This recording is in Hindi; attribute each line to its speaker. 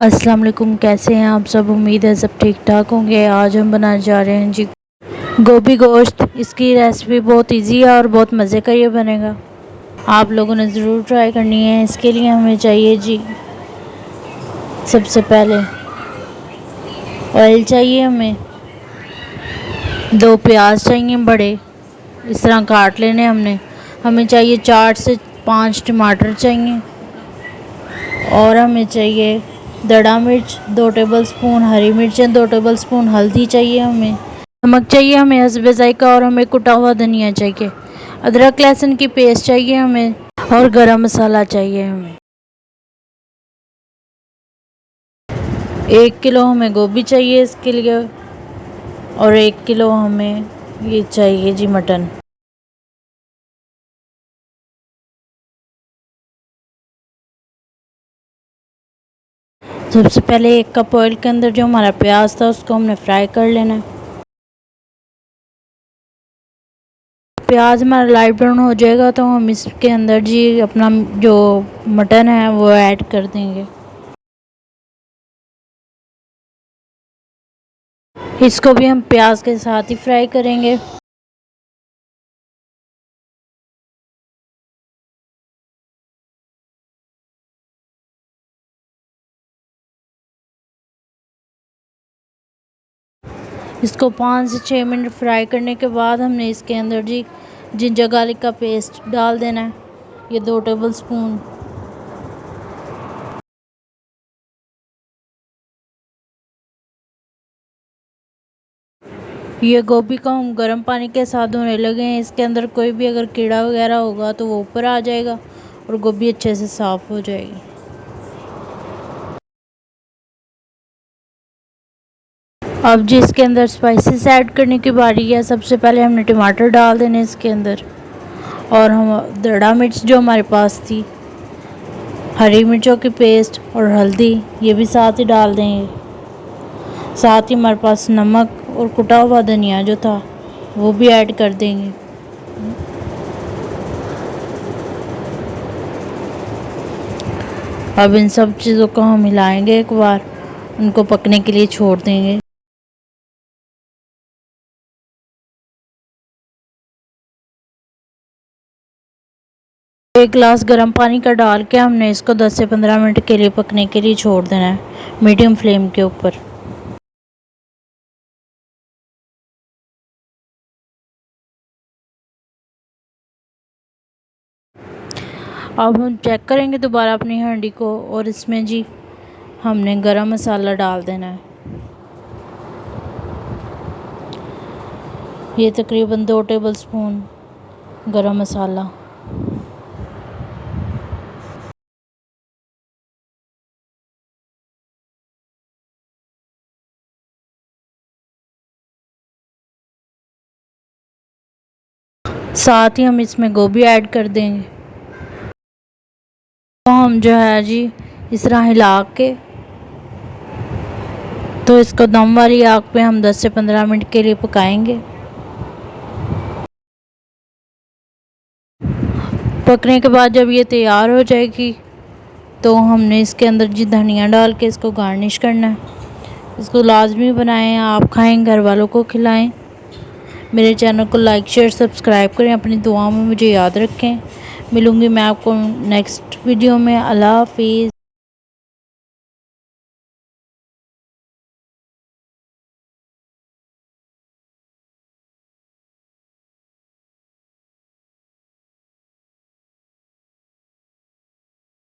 Speaker 1: अस्सलाम वालेकुम। कैसे हैं आप सब? उम्मीद है सब ठीक ठाक होंगे। आज हम बनाने जा रहे हैं जी गोभी गोश्त। इसकी रेसिपी बहुत इजी है और बहुत मज़े का ये बनेगा। आप लोगों ने ज़रूर ट्राई करनी है। इसके लिए हमें चाहिए जी सबसे पहले ऑयल चाहिए, हमें 2 प्याज चाहिए बड़े, इस तरह काट लेने हमने। हमें चाहिए 4 से 5 टमाटर चाहिए और हमें चाहिए दड़ा मिर्च 2 टेबलस्पून, हरी मिर्चें 2 टेबलस्पून, हल्दी चाहिए, हमें नमक चाहिए, हमें हस्बे जायका, और हमें कुटा हुआ धनिया चाहिए, अदरक लहसुन की पेस्ट चाहिए हमें, और गरम मसाला चाहिए हमें। 1 किलो हमें गोभी चाहिए इसके लिए, और 1 किलो हमें ये चाहिए जी मटन। सबसे पहले 1 कप ऑयल के अंदर जो हमारा प्याज था उसको हमने फ्राई कर लेना है। प्याज हमारा लाइट ब्राउन हो जाएगा तो हम इसके अंदर जी अपना जो मटन है वो ऐड कर देंगे। इसको भी हम प्याज के साथ ही फ्राई करेंगे। इसको 5 से 6 मिनट फ्राई करने के बाद हमने इसके अंदर जी जिंजर गार्लिक का पेस्ट डाल देना है, ये 2 टेबलस्पून। ये गोभी को हम गर्म पानी के साथ धोने लगे हैं। इसके अंदर कोई भी अगर कीड़ा वगैरह होगा तो वो ऊपर आ जाएगा और गोभी अच्छे से साफ़ हो जाएगी। अब जी इसके अंदर स्पाइसेस ऐड करने की बारी है। सबसे पहले हमने टमाटर डाल देने इसके अंदर, और हम दड़ा मिर्च जो हमारे पास थी, हरी मिर्चों की पेस्ट और हल्दी ये भी साथ ही डाल देंगे। साथ ही हमारे पास नमक और कुटा हुआ धनिया जो था वो भी ऐड कर देंगे। अब इन सब चीज़ों को हम मिलाएंगे एक बार, उनको पकने के लिए छोड़ देंगे। 1 गिलास गर्म पानी का डाल के हमने इसको 10 से 15 मिनट के लिए पकने के लिए छोड़ देना है मीडियम फ्लेम के ऊपर। अब हम चेक करेंगे दोबारा अपनी हांडी को, और इसमें जी हमने गरम मसाला डाल देना है। ये तकरीबन 2 टेबलस्पून गरम मसाला। साथ ही हम इसमें गोभी ऐड कर देंगे। तो हम जो है जी इस तरह हिला के, तो इसको दम वाली आग पे हम 10 से 15 मिनट के लिए पकाएंगे। पकने के बाद जब ये तैयार हो जाएगी तो हमने इसके अंदर जी धनिया डाल के इसको गार्निश करना है। इसको लाजमी बनाएं, आप खाएं, घर वालों को खिलाएं। मेरे चैनल को लाइक शेयर सब्सक्राइब करें, अपनी दुआओं में मुझे याद रखें। मिलूँगी मैं आपको नेक्स्ट वीडियो में। अल्लाह हाफिज़।